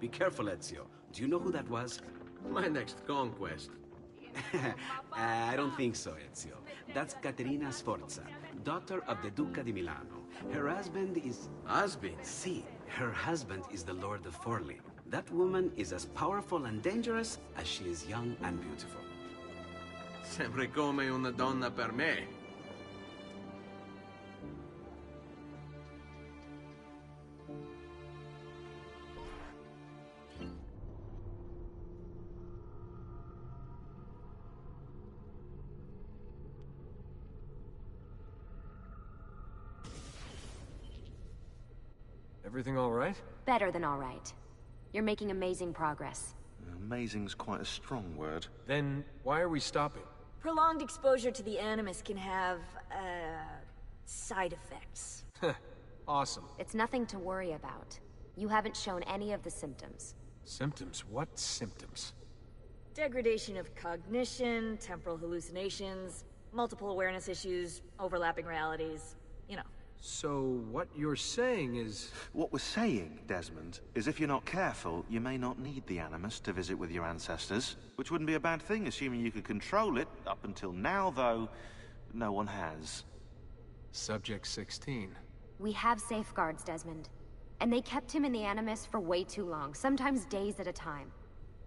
Be careful, Ezio. Do you know who that was? My next conquest. I don't think so, Ezio. That's Caterina Sforza, daughter of the Duca di Milano. Her husband is... Husband? See, her husband is the Lord of Forli. That woman is as powerful and dangerous as she is young and beautiful. Sempre come una donna per me. Everything all right? Better than all right. You're making amazing progress. Amazing's quite a strong word. Then why are we stopping? Prolonged exposure to the Animus can have, side effects. Awesome. It's nothing to worry about. You haven't shown any of the symptoms. Symptoms? What symptoms? Degradation of cognition, temporal hallucinations, multiple awareness issues, overlapping realities, you know. So what you're saying is... What we're saying, Desmond, is if you're not careful, you may not need the Animus to visit with your ancestors, which wouldn't be a bad thing, assuming you could control it. Up until now, though, no one has. Subject 16. We have safeguards, Desmond. And they kept him in the Animus for way too long, sometimes days at a time.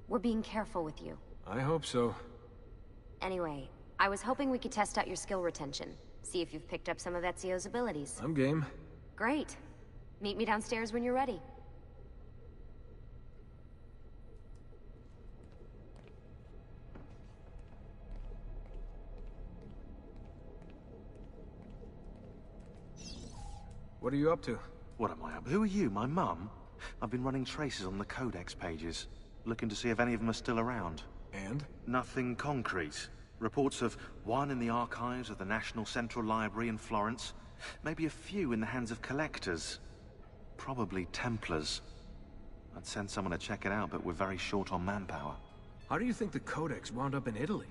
We're being careful with you. I hope so. Anyway, I was hoping we could test out your skill retention. See if you've picked up some of Ezio's abilities. I'm game. Great. Meet me downstairs when you're ready. What are you up to? What am I up? Who are you, my mum? I've been running traces on the Codex pages, looking to see if any of them are still around. And? Nothing concrete. Reports of one in the archives of the National Central Library in Florence. Maybe a few in the hands of collectors. Probably Templars. I'd send someone to check it out, but we're very short on manpower. How do you think the Codex wound up in Italy?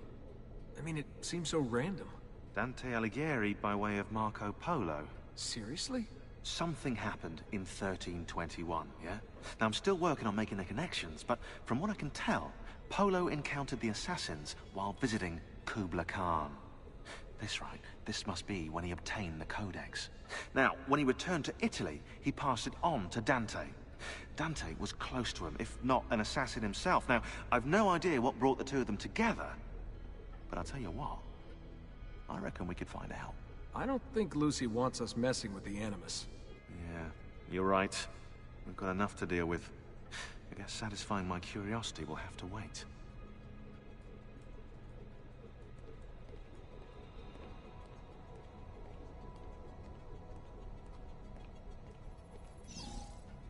I mean, it seems so random. Dante Alighieri by way of Marco Polo. Seriously? Something happened in 1321, yeah? Now, I'm still working on making the connections, but from what I can tell, Polo encountered the assassins while visiting Kubla Khan. This must be when he obtained the Codex. Now, when he returned to Italy, he passed it on to Dante. Dante was close to him, if not an assassin himself. Now, I've no idea what brought the two of them together, but I'll tell you what, I reckon we could find out. I don't think Lucy wants us messing with the Animus. Yeah, you're right. We've got enough to deal with. I guess satisfying my curiosity will have to wait.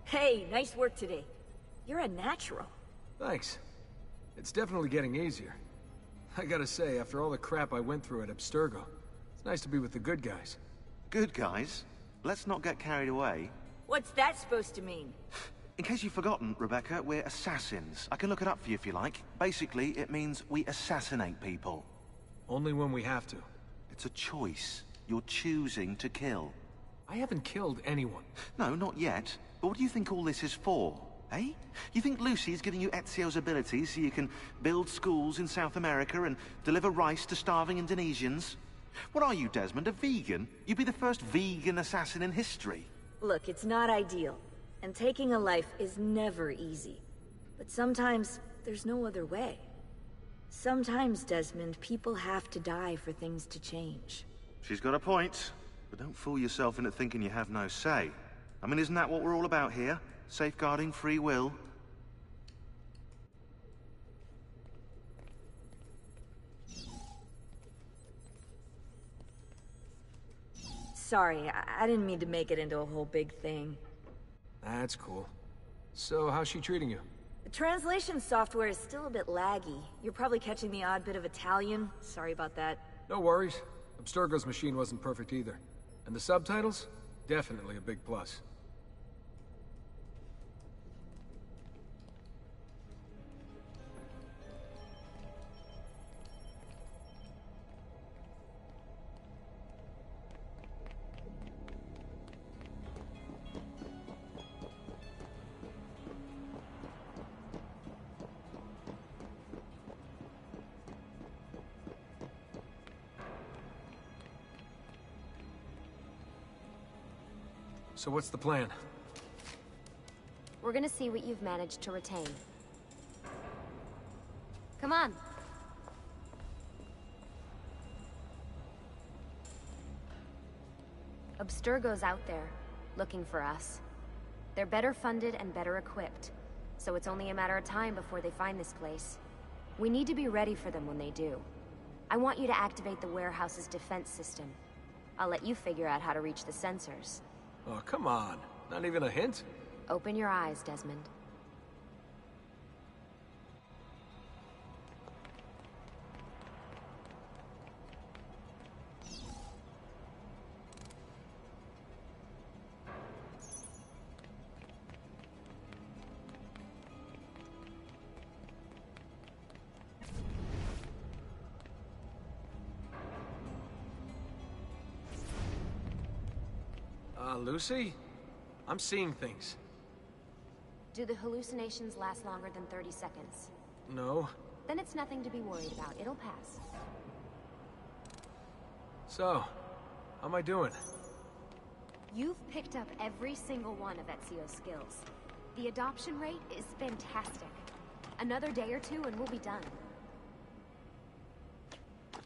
Hey, nice work today. You're a natural. Thanks. It's definitely getting easier. I gotta say, after all the crap I went through at Abstergo, it's nice to be with the good guys. Good guys? Let's not get carried away. What's that supposed to mean? In case you've forgotten, Rebecca, we're assassins. I can look it up for you if you like. Basically, it means we assassinate people. Only when we have to. It's a choice. You're choosing to kill. I haven't killed anyone. No, not yet. But what do you think all this is for? Eh? You think Lucy's giving you Ezio's abilities so you can build schools in South America and deliver rice to starving Indonesians? What are you, Desmond, a vegan? You'd be the first vegan assassin in history. Look, it's not ideal. And taking a life is never easy. But sometimes, there's no other way. Sometimes, Desmond, people have to die for things to change. She's got a point. But don't fool yourself into thinking you have no say. I mean, isn't that what we're all about here? Safeguarding free will? Sorry, I didn't mean to make it into a whole big thing. That's cool. So, how's she treating you? The translation software is still a bit laggy. You're probably catching the odd bit of Italian. Sorry about that. No worries. Abstergo's machine wasn't perfect either. And the subtitles? Definitely a big plus. So what's the plan? We're gonna see what you've managed to retain. Come on. Abstergo's out there, looking for us. They're better funded and better equipped, so it's only a matter of time before they find this place. We need to be ready for them when they do. I want you to activate the warehouse's defense system. I'll let you figure out how to reach the sensors. Oh, come on. Not even a hint? Open your eyes, Desmond. Lucy? I'm seeing things. Do the hallucinations last longer than 30 seconds? No. Then it's nothing to be worried about. It'll pass. So, how am I doing? You've picked up every single one of Ezio's skills. The adoption rate is fantastic. Another day or two and we'll be done.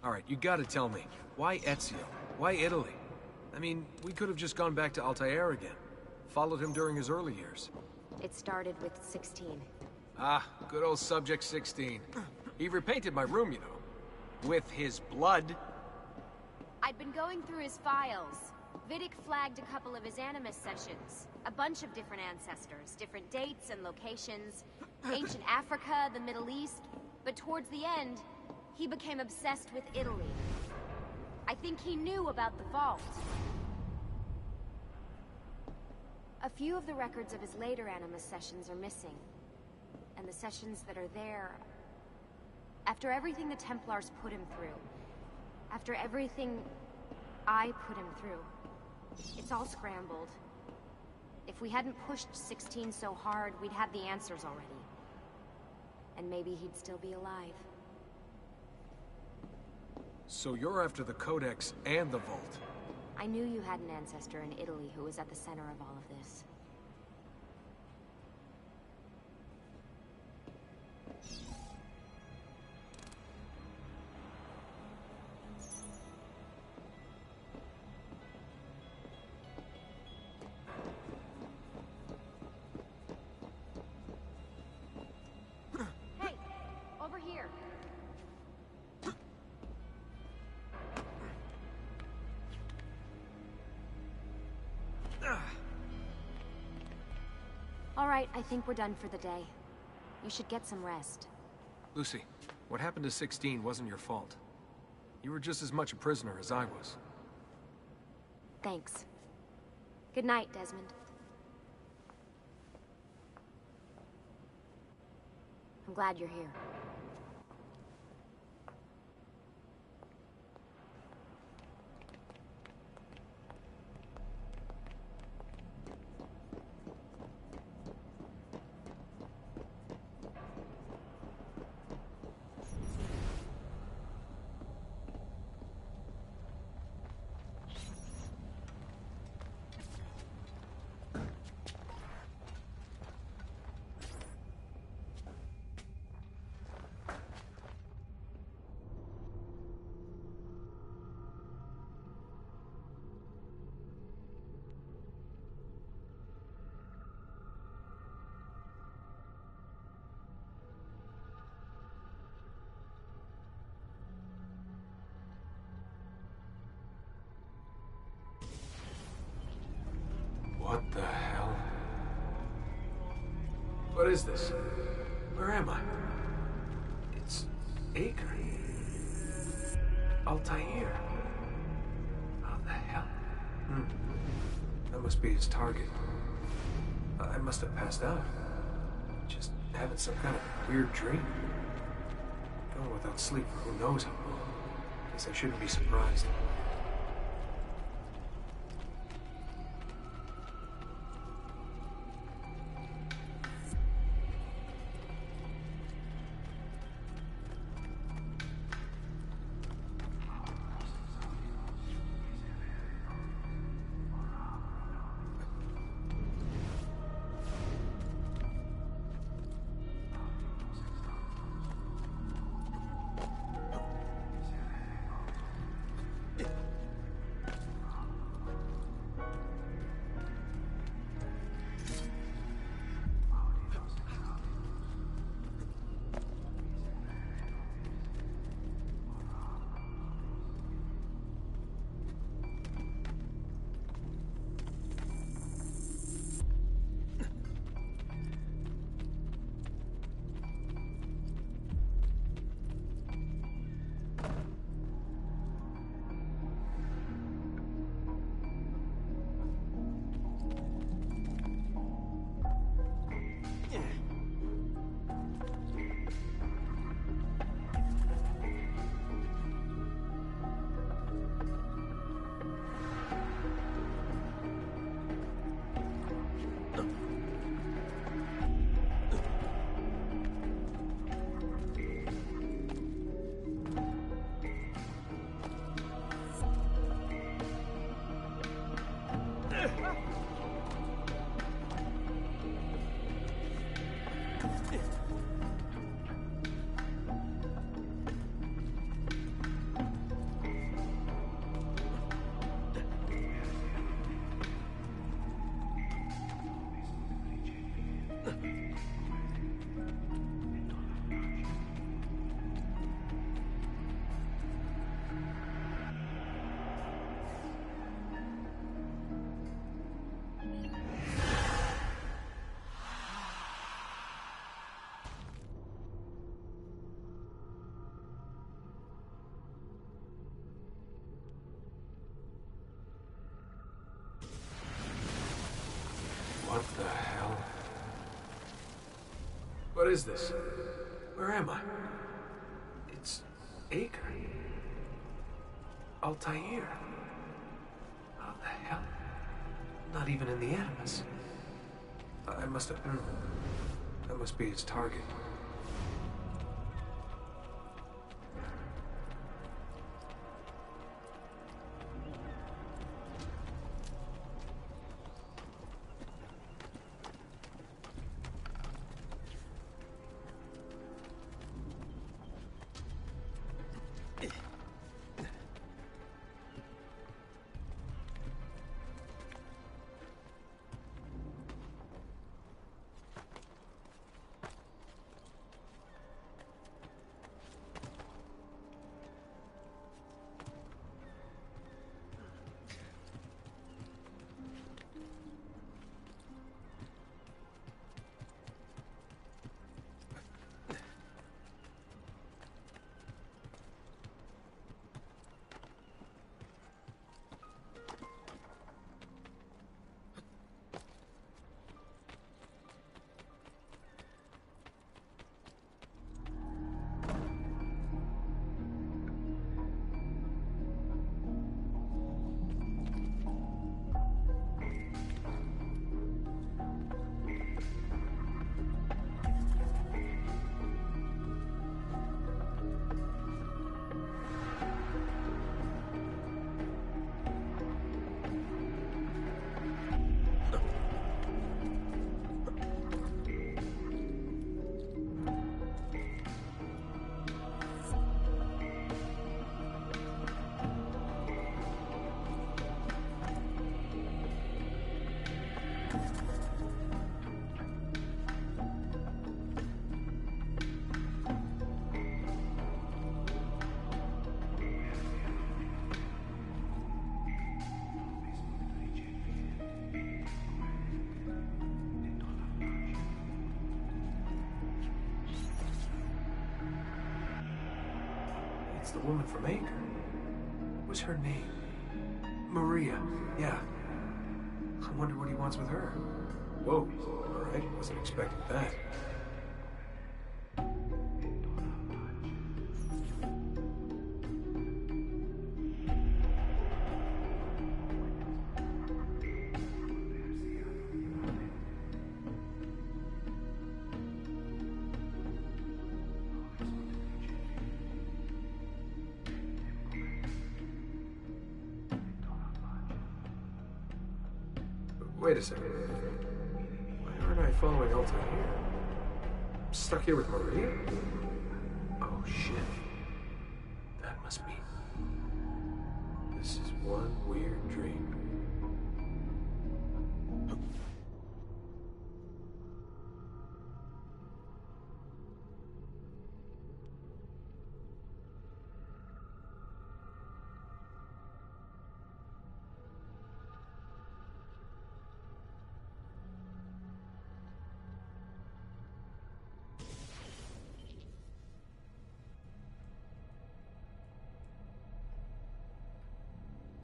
Alright, you gotta tell me. Why Ezio? Why Italy? I mean, we could have just gone back to Altair again. Followed him during his early years. It started with 16. Ah, good old Subject 16. He repainted my room, you know. With his blood. I'd been going through his files. Vidic flagged a couple of his Animus sessions. A bunch of different ancestors, different dates and locations. Ancient Africa, the Middle East. But towards the end, he became obsessed with Italy. I think he knew about the vault. A few of the records of his later Animus sessions are missing. And the sessions that are there... After everything the Templars put him through, after everything I put him through, it's all scrambled. If we hadn't pushed 16 so hard, we'd have the answers already. And maybe he'd still be alive. So you're after the Codex and the Vault? I knew you had an ancestor in Italy who was at the center of all of this. Hey! Over here! All right, I think we're done for the day. You should get some rest. Lucy, what happened to 16 wasn't your fault. You were just as much a prisoner as I was. Thanks. Good night, Desmond. I'm glad you're here. What the hell? What is this? Where am I? It's Acre. Altair. How the hell? That must be his target. I must have passed out. Just having some kind of weird dream. Going without sleep for who knows how long. Guess I shouldn't be surprised. What the hell? What is this? Where am I? It's Acre. Altair. How the hell? Not even in the Animus. I must have... That must be his target. It's the woman from Acre. What's her name? Maria. Yeah. I wonder what he wants with her. Whoa. Alright, wasn't expecting that. Wait a second. Why aren't I following Altair? I'm stuck here with Maria? Oh, shit. That must be... This is one weird dream.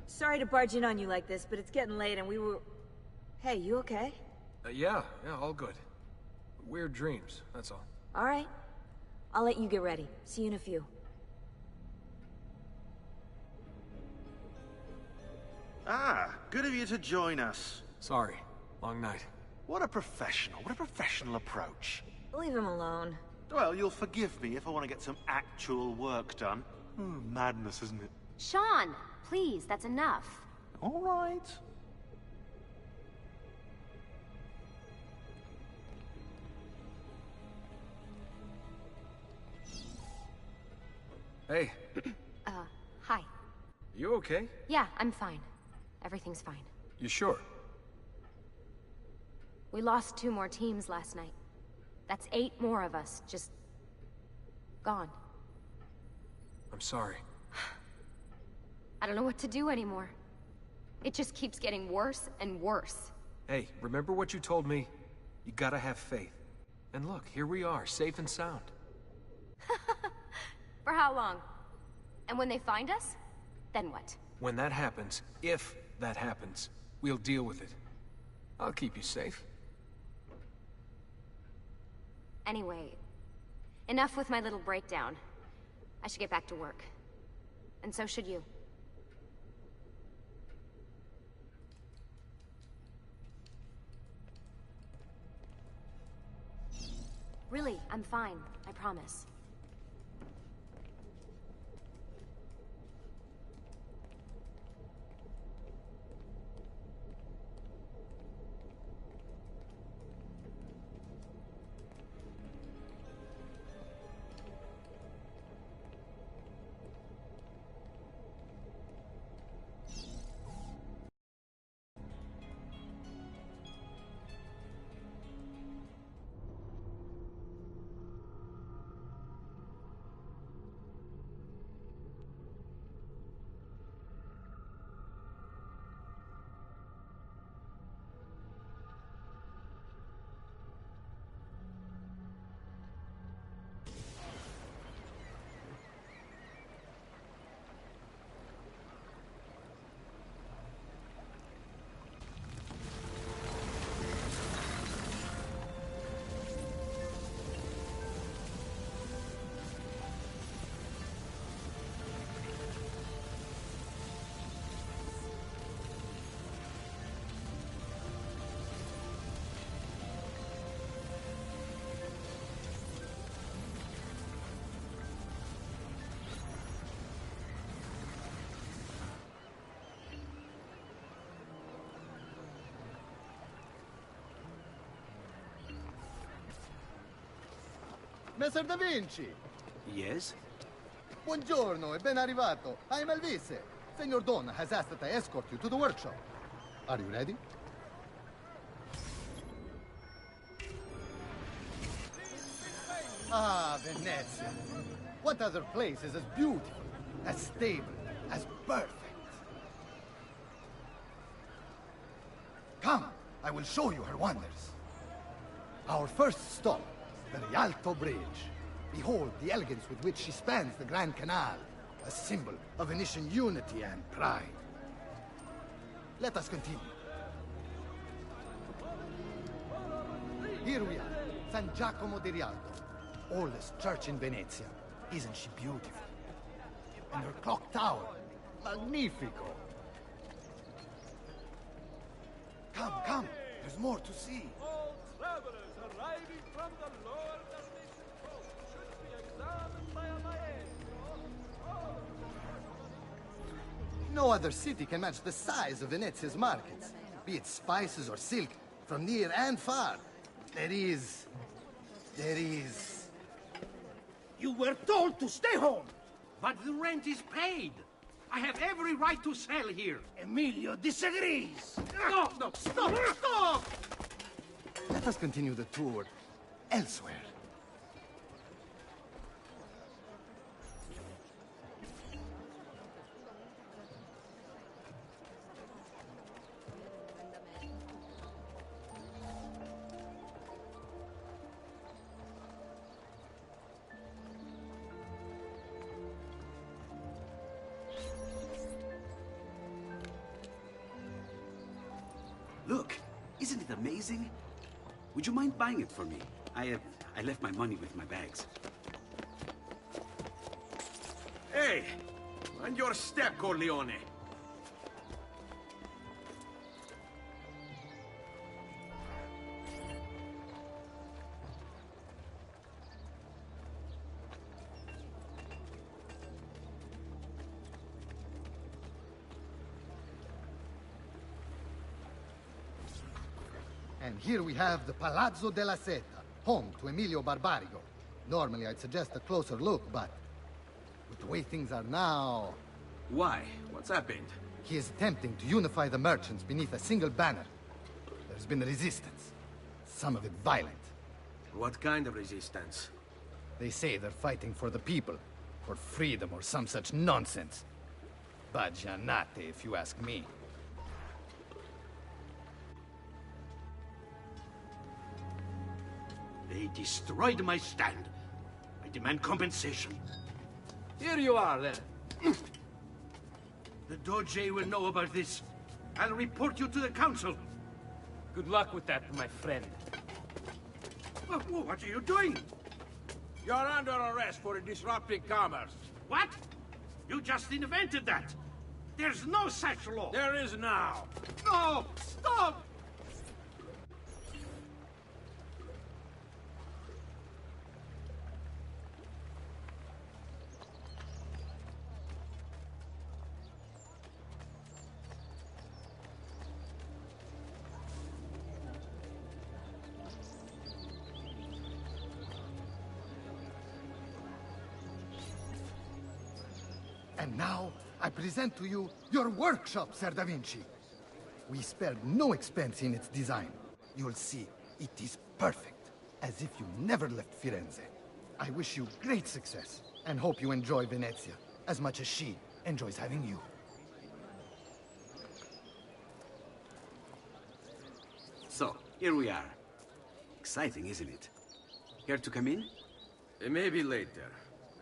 Sorry to barge in on you like this, but it's getting late and we were... Hey, you okay? Yeah, all good. Weird dreams, that's all. All right. I'll let you get ready. See you in a few. Ah, good of you to join us. Sorry, long night. What a professional approach. Leave him alone. Well, you'll forgive me if I want to get some actual work done. Madness, isn't it? Sean, please, that's enough. All right. Hey. Hi. You okay? Yeah, I'm fine. Everything's fine. You sure? We lost 2 more teams last night. That's 8 more of us, just... gone. I'm sorry. I don't know what to do anymore. It just keeps getting worse and worse. Hey, remember what you told me? You gotta have faith. And look, here we are, safe and sound. For how long? And when they find us, then what? When that happens, if that happens, we'll deal with it. I'll keep you safe. Anyway, enough with my little breakdown. I should get back to work. And so should you. Really, I'm fine. I promise. Messer Da Vinci! Yes? Buongiorno e ben arrivato. I'm Elvise. Senor Don has asked that I escort you to the workshop. Are you ready? Ah, Venezia. What other place is as beautiful, as stable, as perfect? Come, I will show you her wonders. Our first stop, the Rialto Bridge. Behold the elegance with which she spans the Grand Canal, a symbol of Venetian unity and pride. Let us continue. Here we are, San Giacomo di Rialto, oldest church in Venezia. Isn't she beautiful? And her clock tower, magnifico. Come, come, there's more to see. All travelers arriving from the lower Dalmatian coast should be examined by a maestro. No other city can match the size of Venezia's markets, be it spices or silk, from near and far. There is... You were told to stay home! But the rent is paid! I have every right to sell here! Emilio disagrees! No, no, stop! Stop! Let us continue the tour elsewhere. Look, isn't it amazing? Would you mind buying it for me? I left my money with my bags. Hey! Mind your step, Corleone. And here we have the Palazzo della Seta, home to Emilio Barbarigo. Normally I'd suggest a closer look, but with the way things are now... Why? What's happened? He is attempting to unify the merchants beneath a single banner. There's been resistance, some of it violent. What kind of resistance? They say they're fighting for the people, for freedom or some such nonsense. Baggianate, if you ask me. They destroyed my stand. I demand compensation. Here you are, then. The Doge will know about this. I'll report you to the council. Good luck with that, my friend. What are you doing? You're under arrest for disrupting commerce. What? You just invented that. There's no such law. There is now. No! Stop! And now, I present to you your workshop, Sir Da Vinci. We spared no expense in its design. You'll see, it is perfect, as if you never left Firenze. I wish you great success, and hope you enjoy Venezia, as much as she enjoys having you. So, here we are. Exciting, isn't it? Care to come in? Maybe later.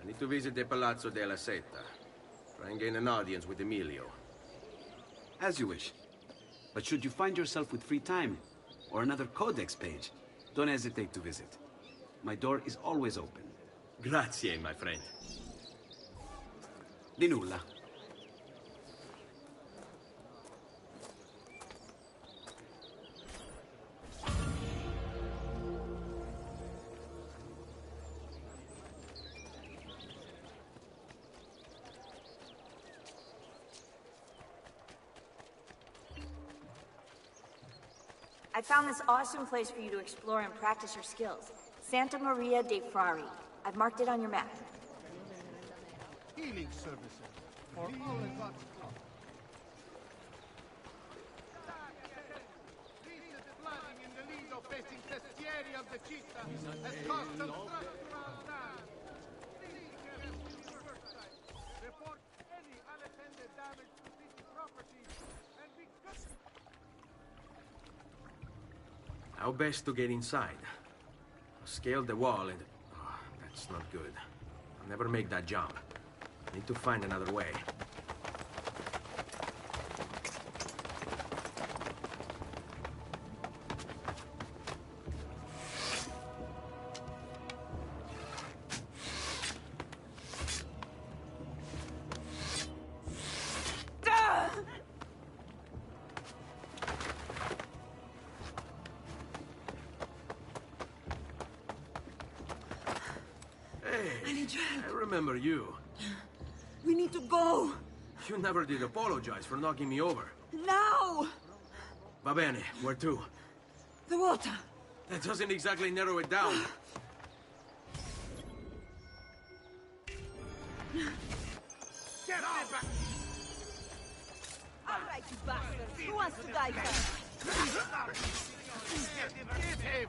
I need to visit the Palazzo della Seta. Try and gain an audience with Emilio. As you wish. But should you find yourself with free time, or another codex page, don't hesitate to visit. My door is always open. Grazie, my friend. Di nulla. I found this awesome place for you to explore and practice your skills. Santa Maria dei Frari. I've marked it on your map. Healing services for all of God's flock. Recent flooding in the Lido facing Testieri of the Città has caused some structural damage. Please rescue your site. Report any unattended damage to city property and be good. How best to get inside? Scale the wall and... Oh, that's not good. I'll never make that jump. I need to find another way. I remember you. We need to go. You never did apologize for knocking me over. Now! Va bene, where to? The water. That doesn't exactly narrow it down. Get me back! All right, you bastards. Who wants to die first? Get him!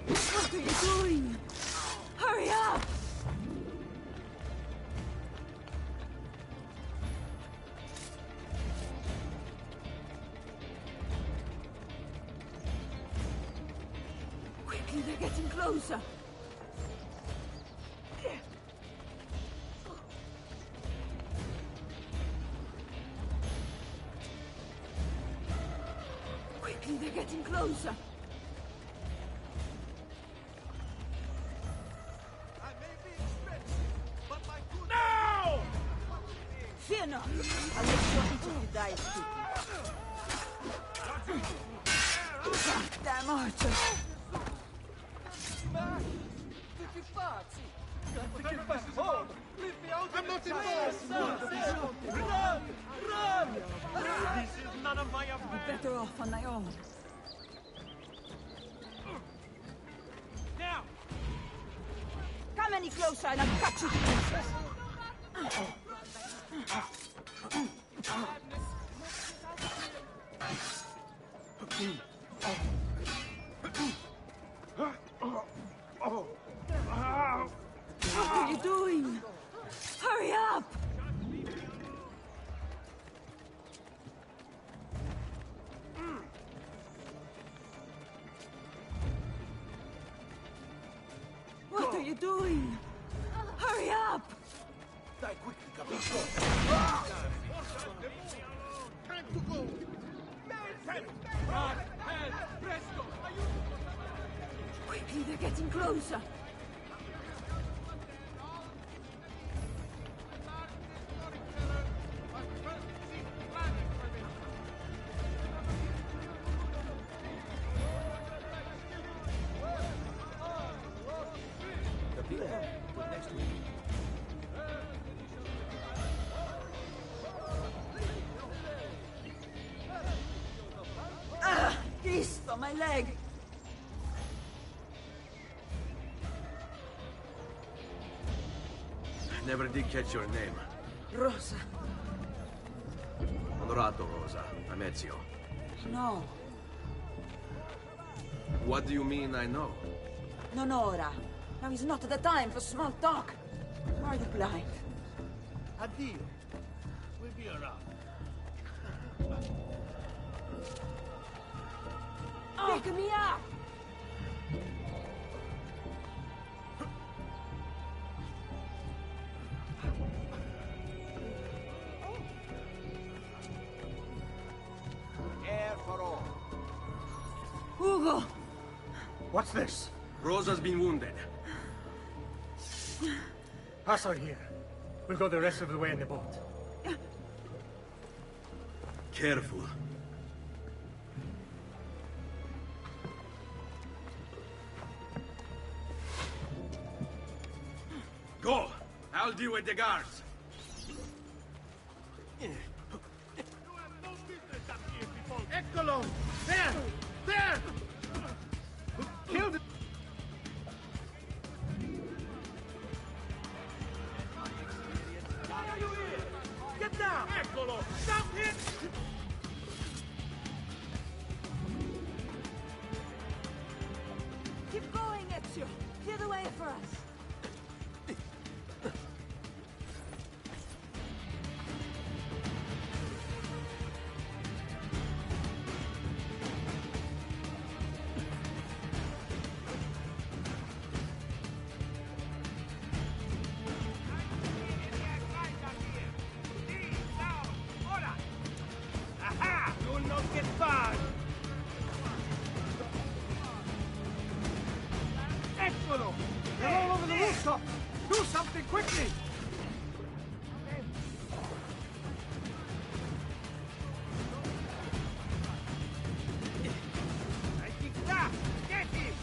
What are you doing? Hurry up! Quickly, they're getting closer. Quickly, they're getting closer. I may be expensive, but my good... No! Fear not. I'll make sure each of you dies quickly. Damn Archer. I'm not involved! Run! Run! This is none of my affair. You're better off on my own. Now! Come any closer and I'll cut you to pieces. What are you doing? Hurry up! What are you doing? Hurry up! Die quickly, Capito. Time to go. Quickly, they're getting closer. Ah! Cristo, my leg! Never did catch your name. Rosa. Onorato, Rosa. I'm Ezio. No. What do you mean I know? Non ora. Now is not the time for small talk. Are you blind? Addio. We'll be around. Pick me up! Air for all. Hugo! What's this? Rosa's been wounded. Pass her here. We'll go the rest of the way in the boat. Careful. Go! I'll deal with the guards. Eccolo! There! There! Kill the... Get down! Eccolo! Stop it! Keep going, Ezio! Clear the way for us! You'll not get far! Eccolo! They're all over the rooftop! Do something quickly! I think that! Get him!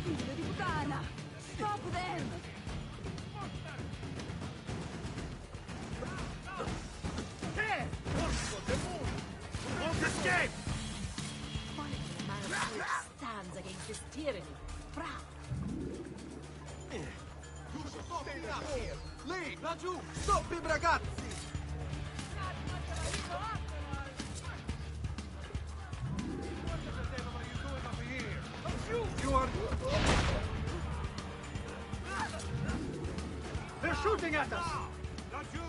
Figlio di puttana! Stop them! There! Won't escape! Stands against this tyranny. Proud. Lì, laggiù! Stoppi, ragazzi! You are... They're shooting at us! Laggiù!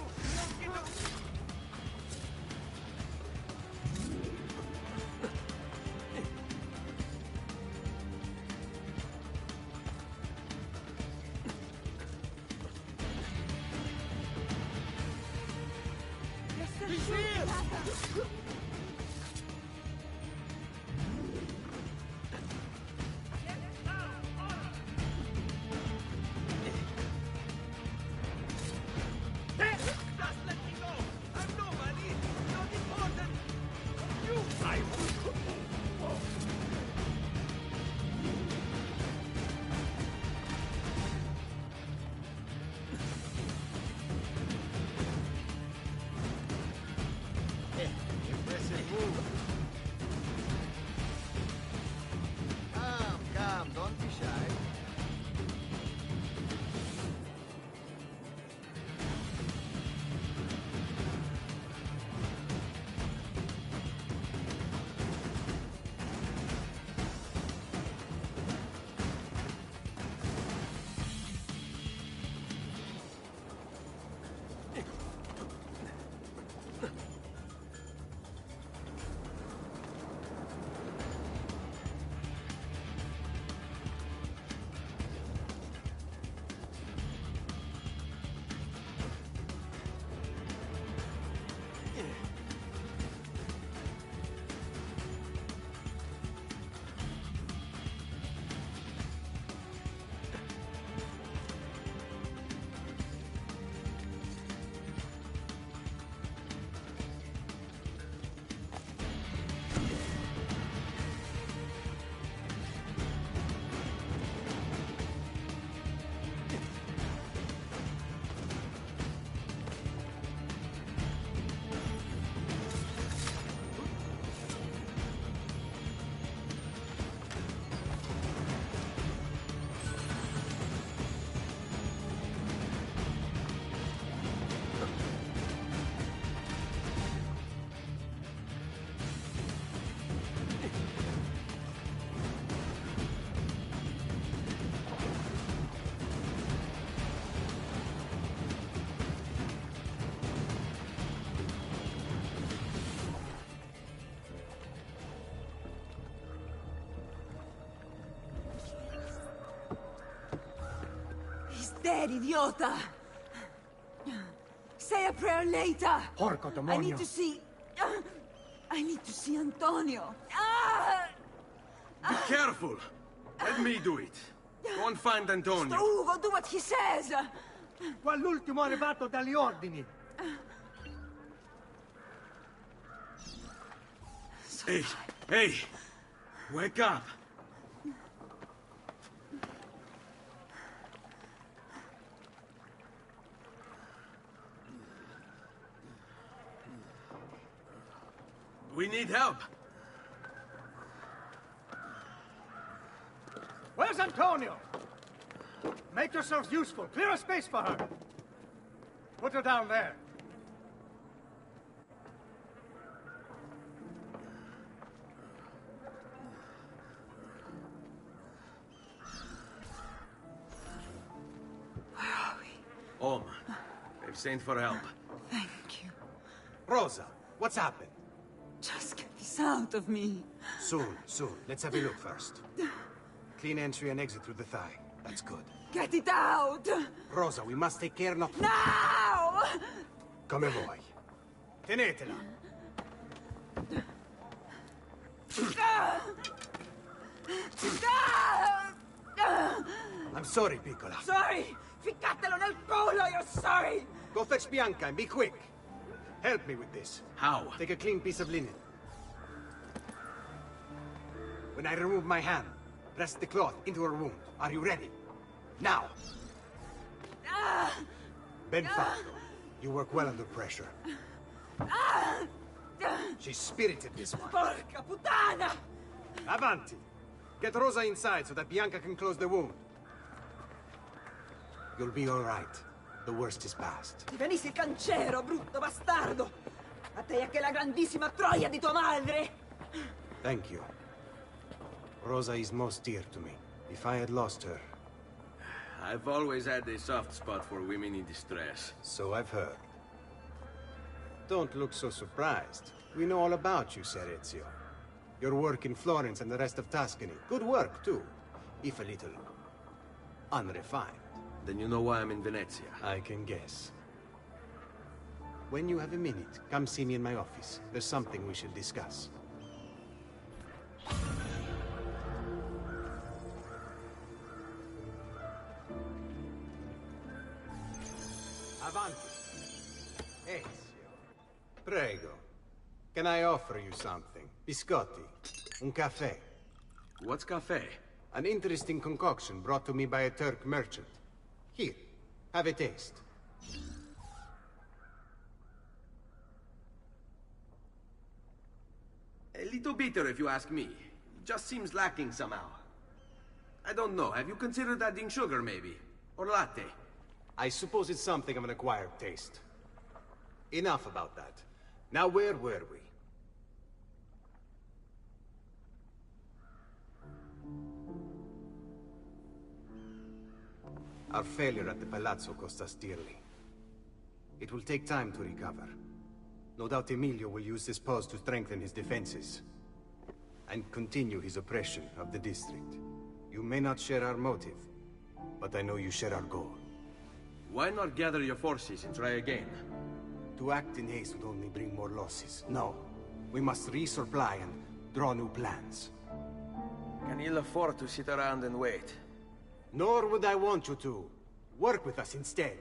dead, idiota! Say a prayer later! Porco demonio! I need to see... I need to see Antonio. Ah! Be careful! Let me do it. Go and find Antonio. Ugo, do what he says! Quell'ultimo arrivato dagli ordini. Hey, hey! Wake up! We need help. Where's Antonio? Make yourselves useful. Clear a space for her. Put her down there. Where are we? Home. They've sent for help. Thank you. Rosa, what's happened? Just get this out of me. Soon, soon. Let's have a look first. Clean entry and exit through the thigh. That's good. Get it out! Rosa, we must take care not... Now! Come vuoi. Tenetela. I'm sorry, piccola. Sorry! Ficcatelo nel culo, you're sorry! Go fetch Bianca and be quick. Help me with this. How? Take a clean piece of linen. When I remove my hand, press the cloth into her wound. Are you ready? Now! Ben fatto. You work well under pressure. She's spirited, this one. Porca puttana! Avanti! Get Rosa inside so that Bianca can close the wound. You'll be all right. The worst is past. Ti venissi il cancero, brutto bastardo! A te e che la grandissima troia di tua madre! Thank you. Rosa is most dear to me. If I had lost her... I've always had a soft spot for women in distress. So I've heard. Don't look so surprised. We know all about you, Ser Ezio. Your work in Florence and the rest of Tuscany. Good work, too. If a little... unrefined. Then you know why I'm in Venezia. I can guess. When you have a minute, come see me in my office. There's something we should discuss. Avanti. Ezio. Prego. Can I offer you something? Biscotti. Un caffè. What's cafe? An interesting concoction brought to me by a Turk merchant. Here, have a taste. A little bitter, if you ask me. It just seems lacking somehow. I don't know. Have you considered adding sugar, maybe? Or latte? I suppose it's something of an acquired taste. Enough about that. Now, where were we? Our failure at the Palazzo cost us dearly. It will take time to recover. No doubt Emilio will use this pause to strengthen his defenses and continue his oppression of the district. You may not share our motive, but I know you share our goal. Why not gather your forces and try again? To act in haste would only bring more losses. No. We must resupply and draw new plans. Can ill afford to sit around and wait. Nor would I want you to. Work with us instead.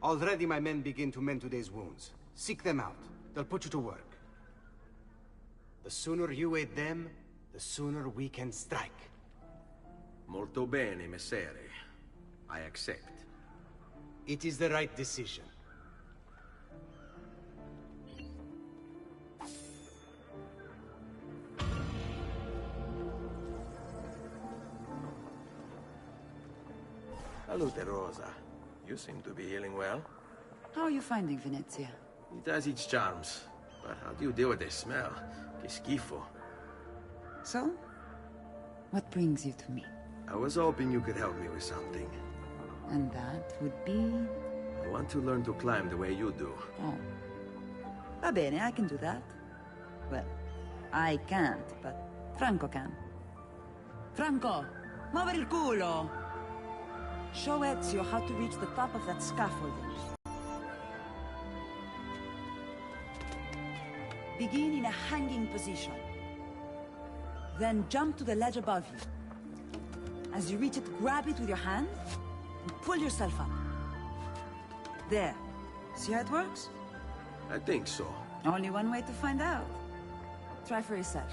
Already my men begin to mend today's wounds. Seek them out. They'll put you to work. The sooner you aid them, the sooner we can strike. Molto bene, messere. I accept. It is the right decision. Salute, Rosa. You seem to be healing well. How are you finding Venezia? It has its charms. But how do you deal with the smell? Che schifo. So? What brings you to me? I was hoping you could help me with something. And that would be... I want to learn to climb the way you do. Oh. Va bene, I can do that. Well, I can't, but Franco can. Franco, muovere il culo! Show Ezio how to reach the top of that scaffolding. Begin in a hanging position. Then jump to the ledge above you. As you reach it, grab it with your hand and pull yourself up. There. See how it works? I think so. Only one way to find out. Try for yourself.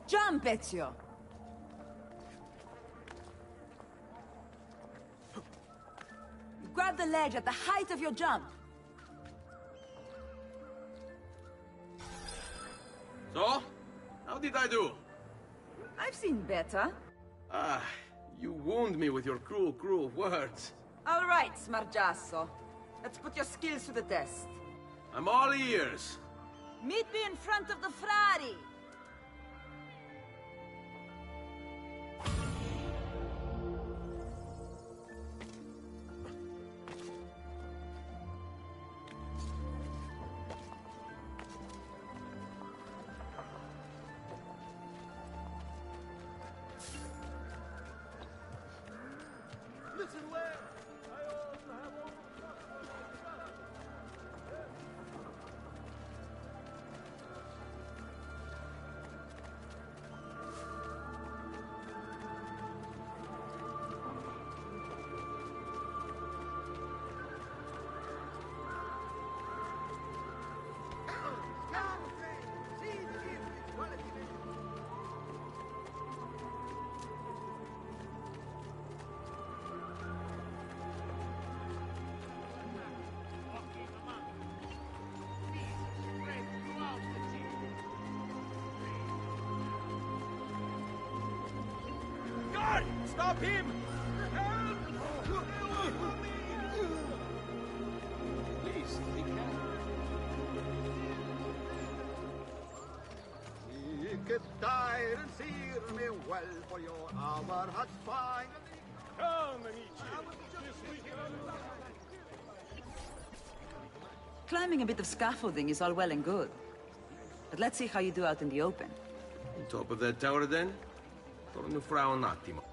Jump, Ezio! Grab the ledge at the height of your jump. So? How did I do? I've seen better. Ah, you wound me with your cruel, cruel words. All right, Smargiasso. Let's put your skills to the test. I'm all ears. Meet me in front of the Frari. Listen well. I also have all Guard! Stop him! Please, be careful. Ikke deiren sier meg vel, for your hour has finally come, amici. This weekend. Climbing a bit of scaffolding is all well and good. But let's see how you do out in the open. On top of that tower, then? Torno fra un attimo.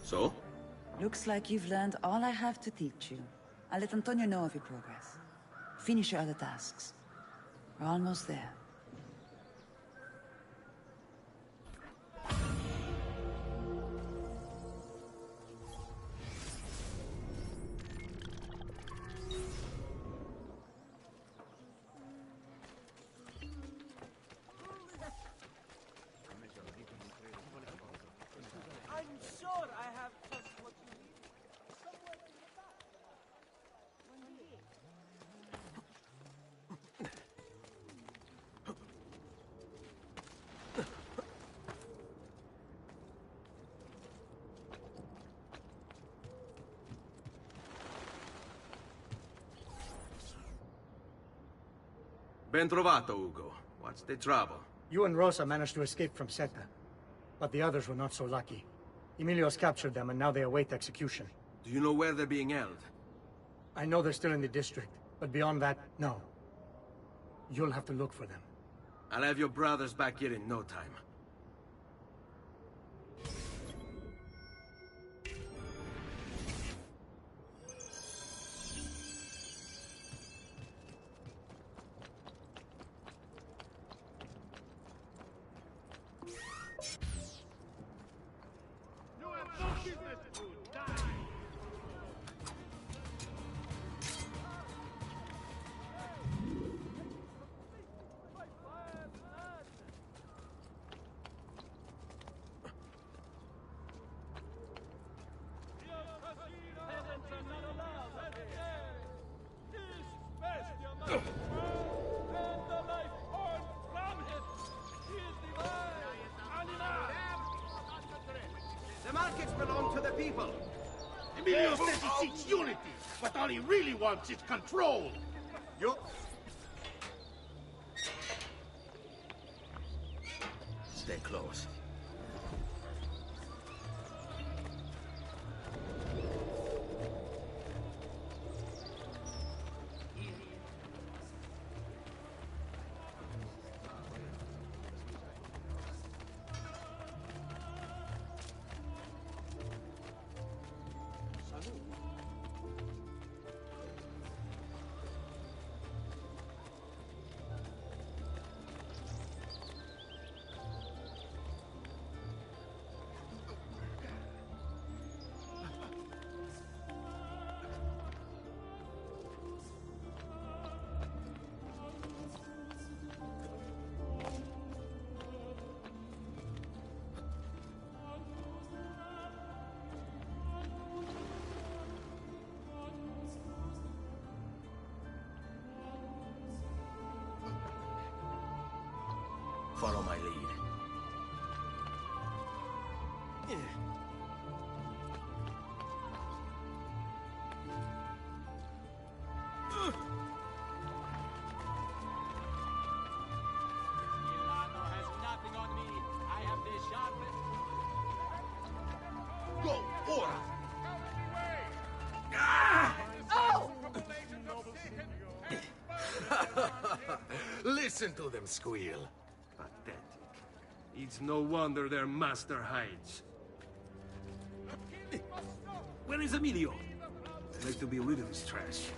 So? Looks like you've learned all I have to teach you. I'll let Antonio know of your progress. Finish your other tasks. We're almost there. I'm sure I have just what you need. Somewhere in the back. Ben trovato, Ugo. What's the trouble? You and Rosa managed to escape from Seta, but the others were not so lucky. Emilio's captured them, and now they await execution. Do you know where they're being held? I know they're still in the district, but beyond that, no. You'll have to look for them. I'll have your brothers back here in no time. You have no business to die! The markets belong to the people. Emilio says he seeks unity, but all he really wants is control. Stay close. Follow my lead. Go, ora! Listen to them squeal. Pathetic. It's no wonder their master hides. Where is Emilio? I'd like to be rid of this trash.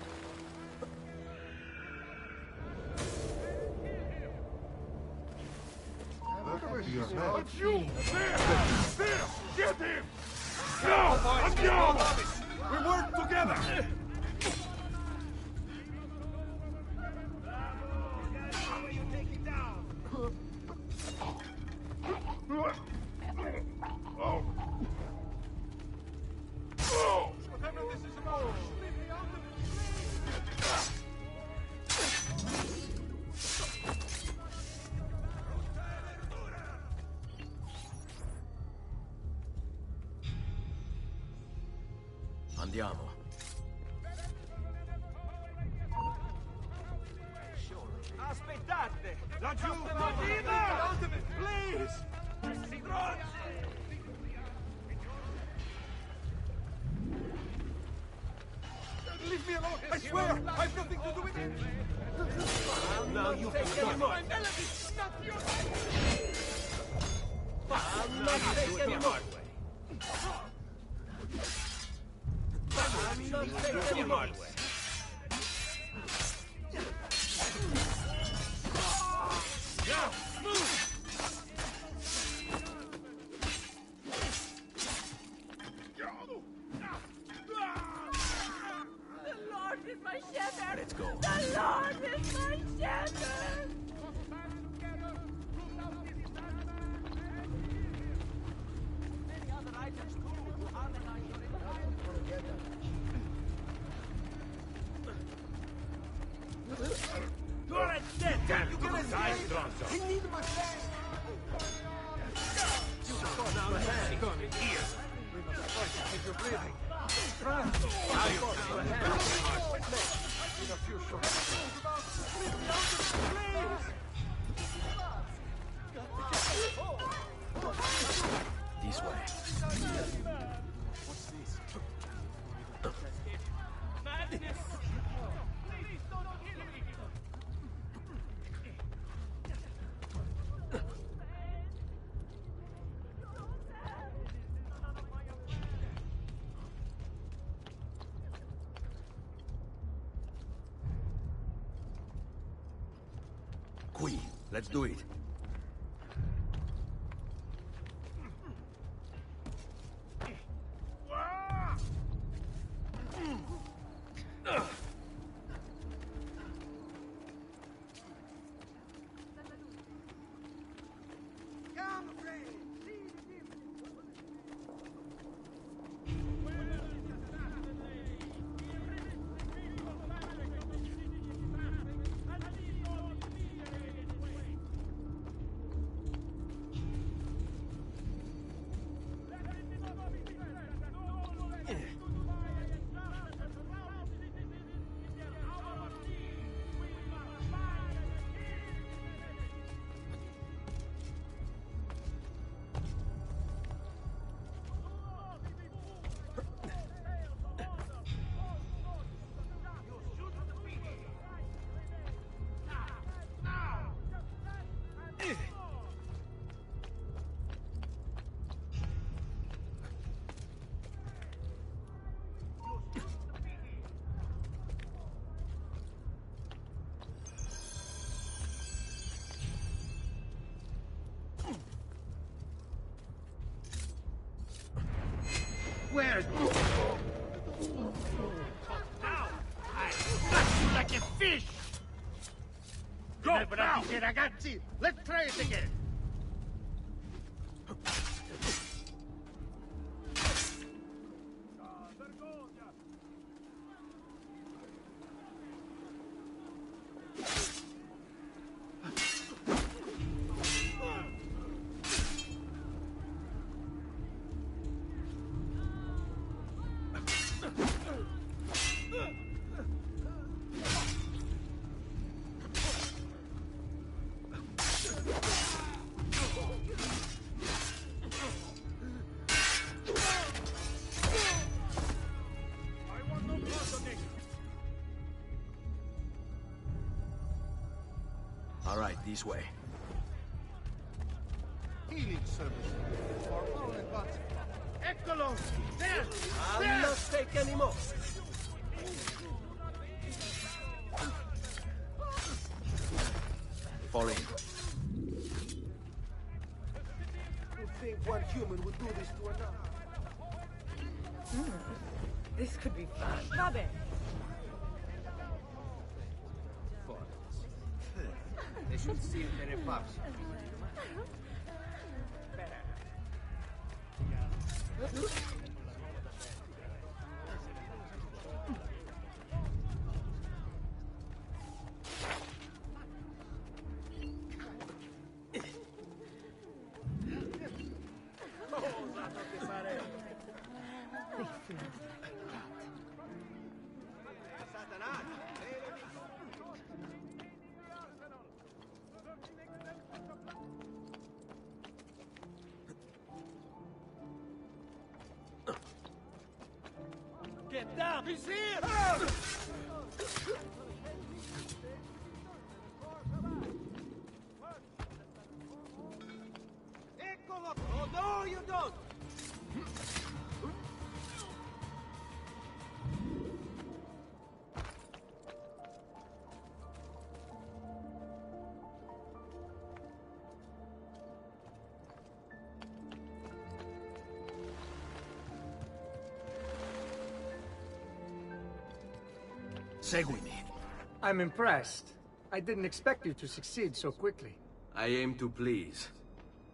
It's you! There! There! Get him! Now! Andiamo! We work together! Whatever this is about, leave me out of it! Andiamo. Aspettate! Laggiù! Please! Leave me alone! I swear! I've nothing to do with it! Now you take any more! I'll not take any more! I'll not take any more! Now, move! The Lord is my shepherd! Let's go. The Lord is my shepherd! Many other items too to harmonize your You're a dead! You can escape! I need my friend! Now the hand. Come here. If you're breathing. Now you In a few short. Qui, let's do it. Where? Now! I got you like a fish! Go now! Ragazzi, let's try it again! All right, this way. Healing service for fallen gods. Eccolo! There! I'll There! not take any more. Fall in. You think one human would do this to another? This could be fun. Vabbè. They should see it in a pub. Get down! He's here! Eccolo! Oh, no, you don't! Seguimi. I'm impressed. I didn't expect you to succeed so quickly. I aim to please.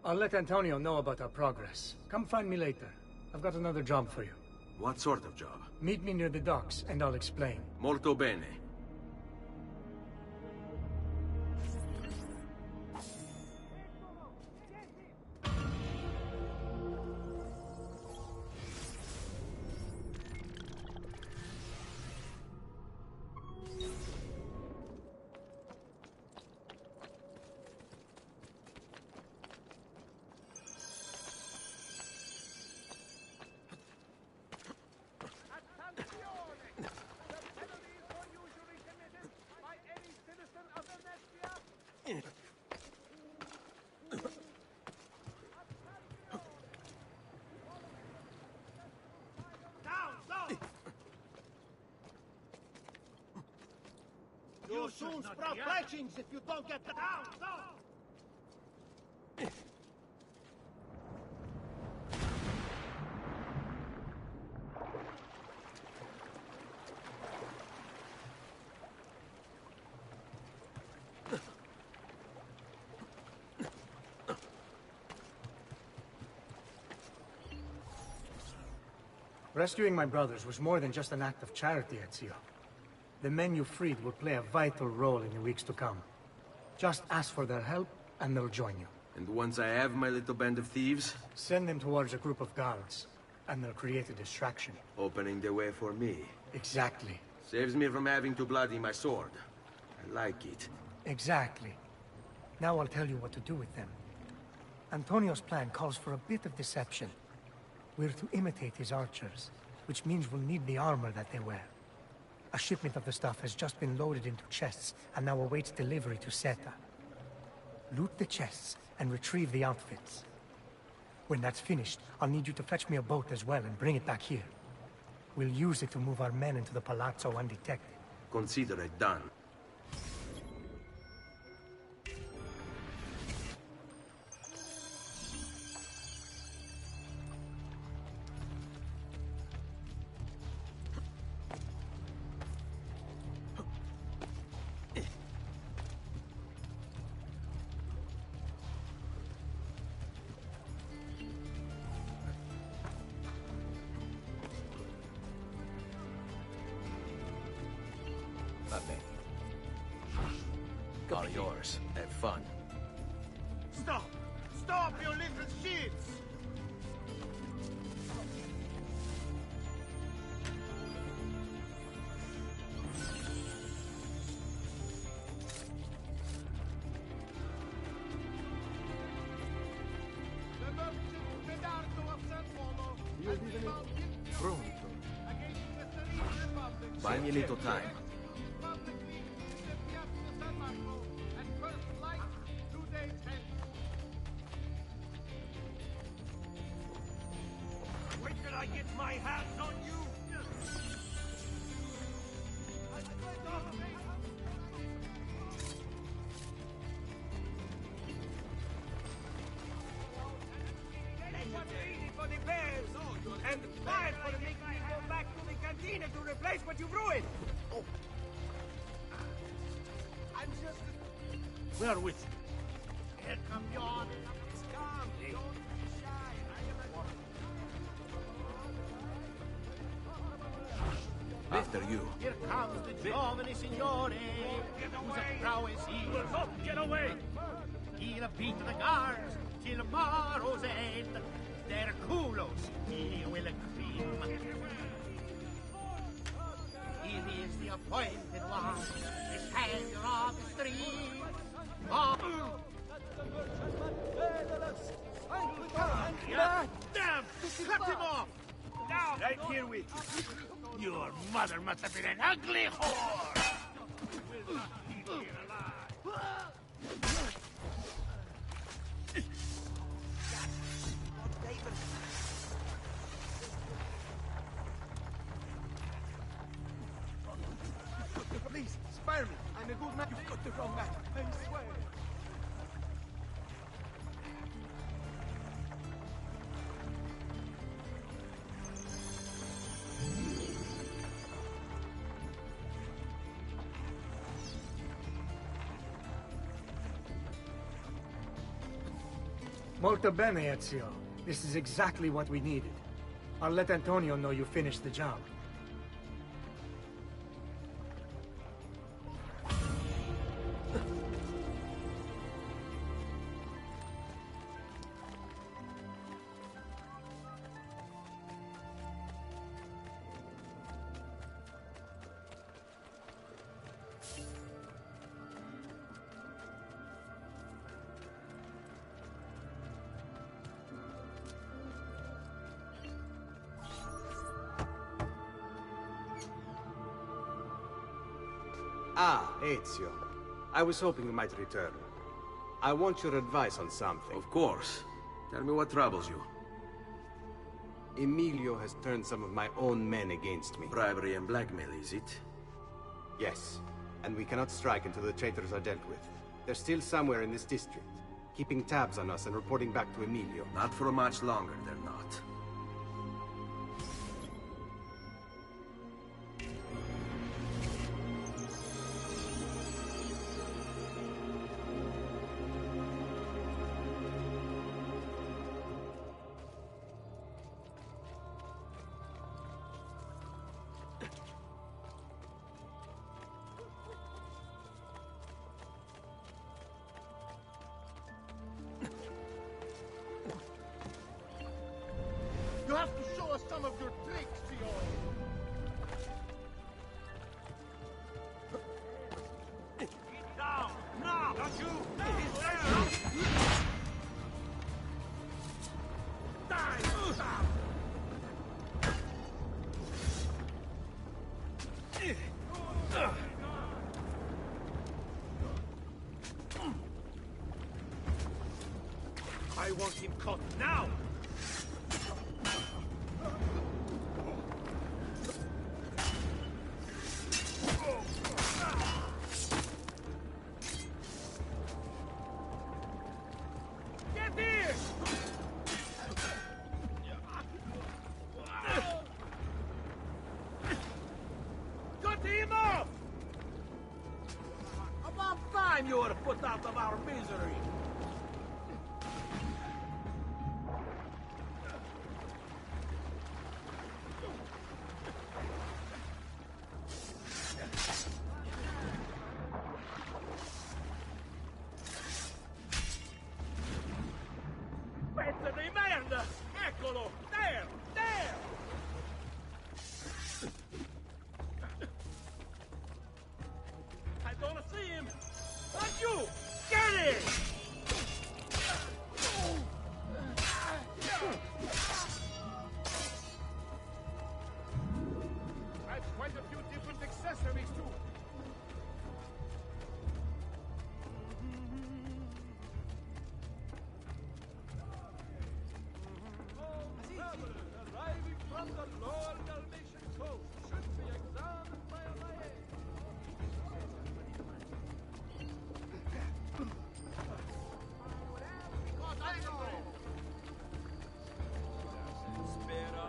I'll let Antonio know about our progress. Come find me later. I've got another job for you. What sort of job? Meet me near the docks, and I'll explain. Molto bene. You soon sprout right etchings if you don't get down! Down! Rescuing my brothers was more than just an act of charity, Ezio. The men you freed will play a vital role in the weeks to come. Just ask for their help, and they'll join you. And once I have my little band of thieves? Send them towards a group of guards, and they'll create a distraction. Opening the way for me. Exactly. Saves me from having to bloody my sword. I like it. Exactly. Now I'll tell you what to do with them. Antonio's plan calls for a bit of deception. We're to imitate his archers, which means we'll need the armor that they wear. A shipment of the stuff has just been loaded into chests and now awaits delivery to Seta. Loot the chests and retrieve the outfits. When that's finished, I'll need you to fetch me a boat as well and bring it back here. We'll use it to move our men into the palazzo undetected. Consider it done. All yours. Have fun. Stop! Stop, you little shits! Buy me a little time. When can I get my hands on you? Easy for the bears, and bad for making me go back to the cantina to replace what you ruined. Oh. I'm just. We are with you. Here come your. Come, don't be shy. After you. Here comes the giovane signore. Get away! Prowess he. Get away! He'll beat the guards till tomorrow's end. Their culos he will cream. He is the appointed one, the savior of the street. Oh. Yeah. Damn! Cut him off! Now, right here with you. Your mother must have been an ugly whore! Will not leave here alive. Please, spare me. I'm a good man. You've got the wrong man. I swear. Molto bene, Ezio. This is exactly what we needed. I'll let Antonio know you finished the job. Ah, Ezio. I was hoping you might return. I want your advice on something. Of course. Tell me what troubles you. Emilio has turned some of my own men against me. Bribery and blackmail, is it? Yes. And we cannot strike until the traitors are dealt with. They're still somewhere in this district, keeping tabs on us and reporting back to Emilio. Not for much longer, they're not. You have to show us some of your tricks, Ezio. Get down! Now! Don't you! He's there! Die! I want him caught now! Get here! Cut him off! About time you were put out of our misery! Pezzo di merda! Eccolo! There! There! I don't see him! Not you! Get it! I've quite a few different accessories, too. Travelers arriving from the lower Dalmatian coast should be examined by a maid. Spera.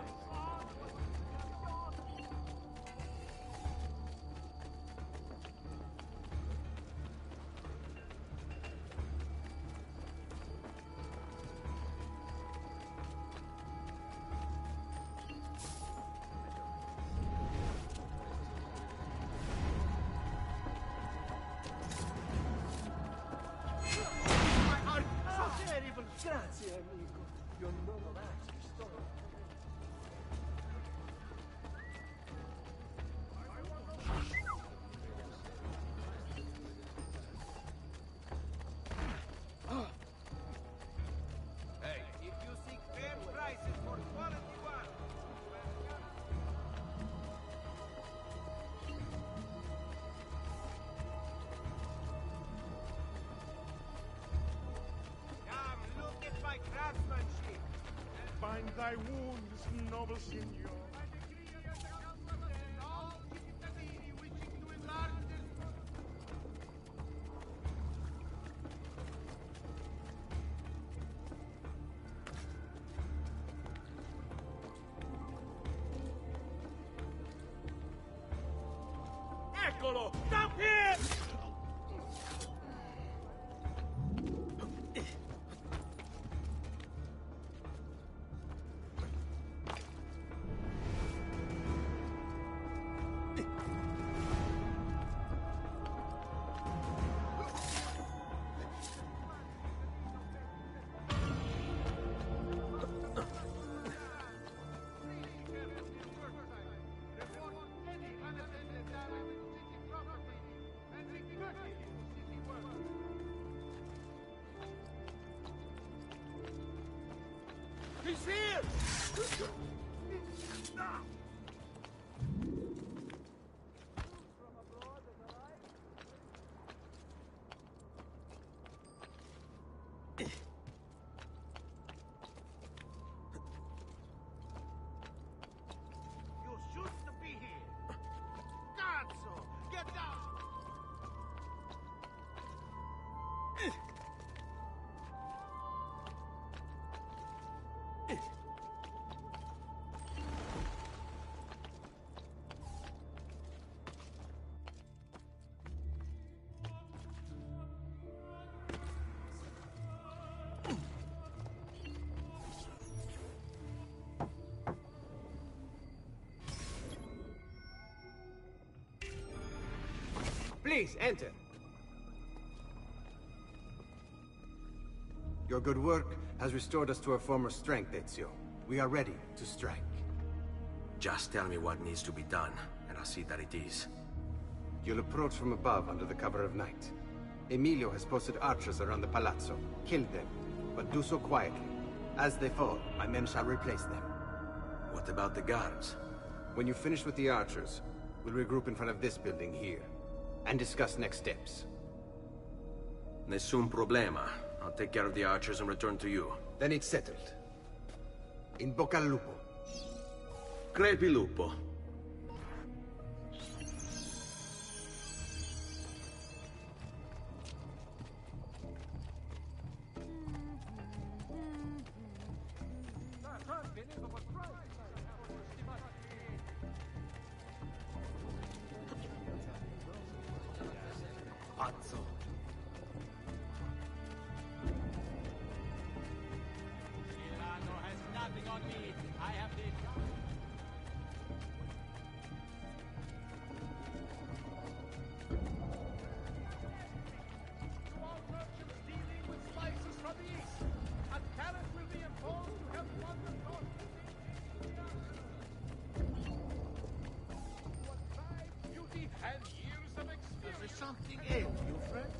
So terrible. Grazie, amico. Your noble acts restored. Hey, if you seek fair prices for quality work, come look at my craftsmanship. Bind thy wounds, noble signor. Eccolo! Stop here! He's here! You shouldn't be here. Cazzo! Get down! Please, enter. Your good work has restored us to our former strength, Ezio. We are ready to strike. Just tell me what needs to be done, and I'll see that it is. You'll approach from above under the cover of night. Emilio has posted archers around the palazzo. Kill them, but do so quietly. As they fall, my men shall replace them. What about the guards? When you finish with the archers, we'll regroup in front of this building here, and discuss next steps. Nessun problema. I'll take care of the archers and return to you. Then it's settled. In bocca al lupo. Crepi lupo. Something ails you, friend?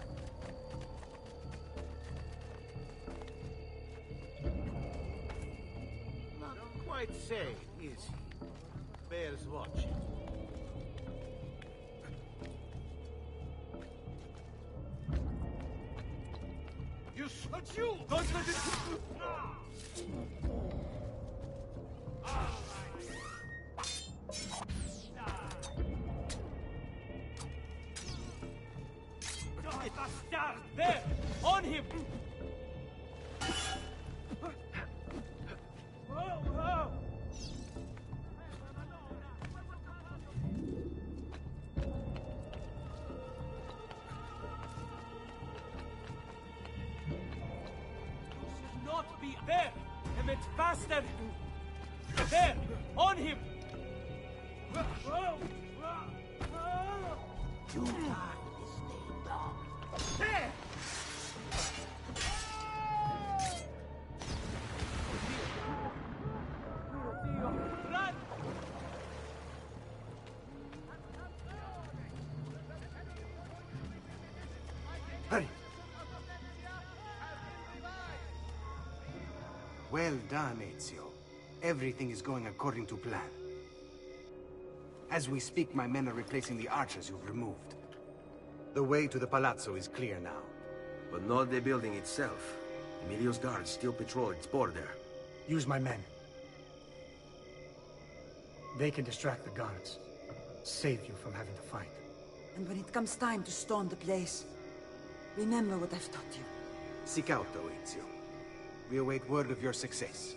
Not quite sane, is he? Bears watching. It's you! Don't let it... Bastard! There! On him! Not be there! Emmett, faster! There! On him! You die this day, dog. There! Run! Hurry! Well done, Ezio. Everything is going according to plan. As we speak, my men are replacing the archers you've removed. The way to the palazzo is clear now. But not the building itself. Emilio's guards still patrol its border. Use my men. They can distract the guards. Save you from having to fight. And when it comes time to storm the place, remember what I've taught you. Seek out, though, Ezio. We await word of your success.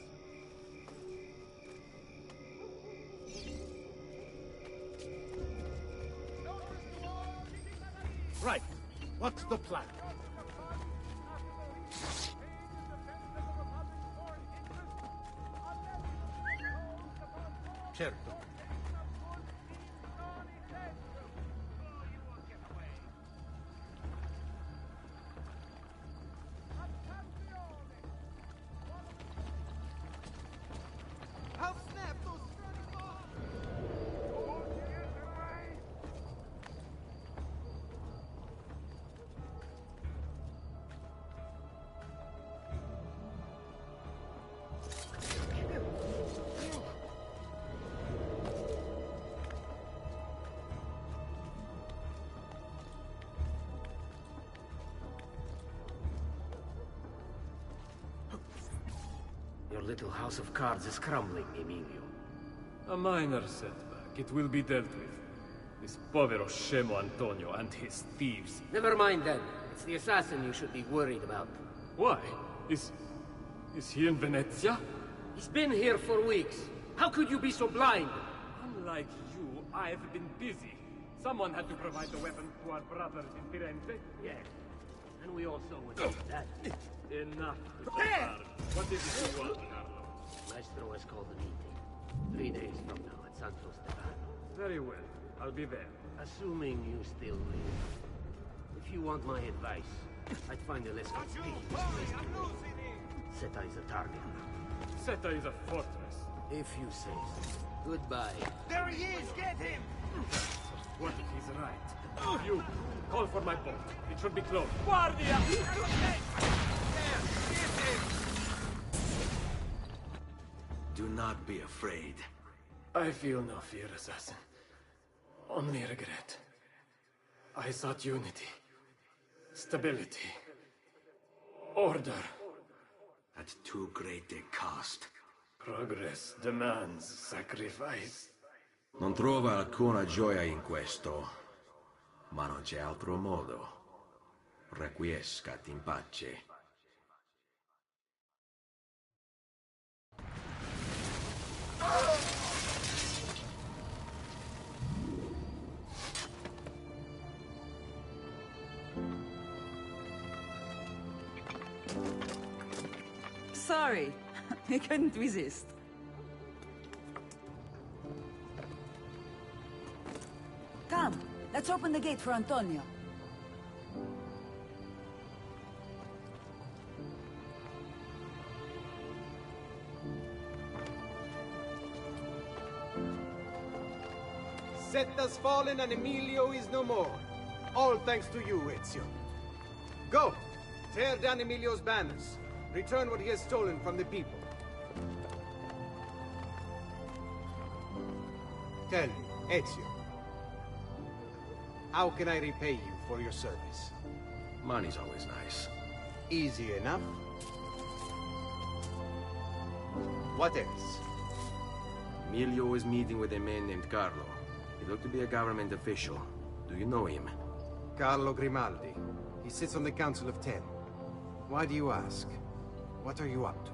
Right. What's the plan? Certo. Your little house of cards is crumbling, Emilio. A minor setback. It will be dealt with. This povero scemo Antonio and his thieves. Never mind then. It's the assassin you should be worried about. Why? Is he in Venezia? He's been here for weeks. How could you be so blind? Unlike you, I've been busy. Someone had to provide the weapon to our brothers in Firenze. Yes. And we also would need that. Enough, Gaspar. What is it you want, Carlo? Maestro has called a meeting. 3 days from now at Santo Stefano. Very well. I'll be there. Assuming you still live. If you want my advice, I'd find a less conspicuous place to go. Seta is a target. Seta is a fortress. If you say so. Goodbye. There he is! Get him! What if he's right? You, call for my boat. It should be close. Guardia! Do not be afraid. I feel no fear, assassin. Only regret. I sought unity. Stability. Order. At too great a cost. Progress demands sacrifice. Non trova alcuna gioia in questo, ma non c'è altro modo. Requiescat in pace. Sorry, I couldn't resist. Come, let's open the gate for Antonio. Seta's fallen and Emilio is no more. All thanks to you, Ezio. Go! Tear down Emilio's banners. Return what he has stolen from the people. Tell me, Ezio. How can I repay you for your service? Money's always nice. Easy enough. What else? Emilio is meeting with a man named Carlo. He looked to be a government official. Do you know him? Carlo Grimaldi. He sits on the Council of 10. Why do you ask? What are you up to?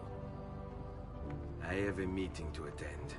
I have a meeting to attend.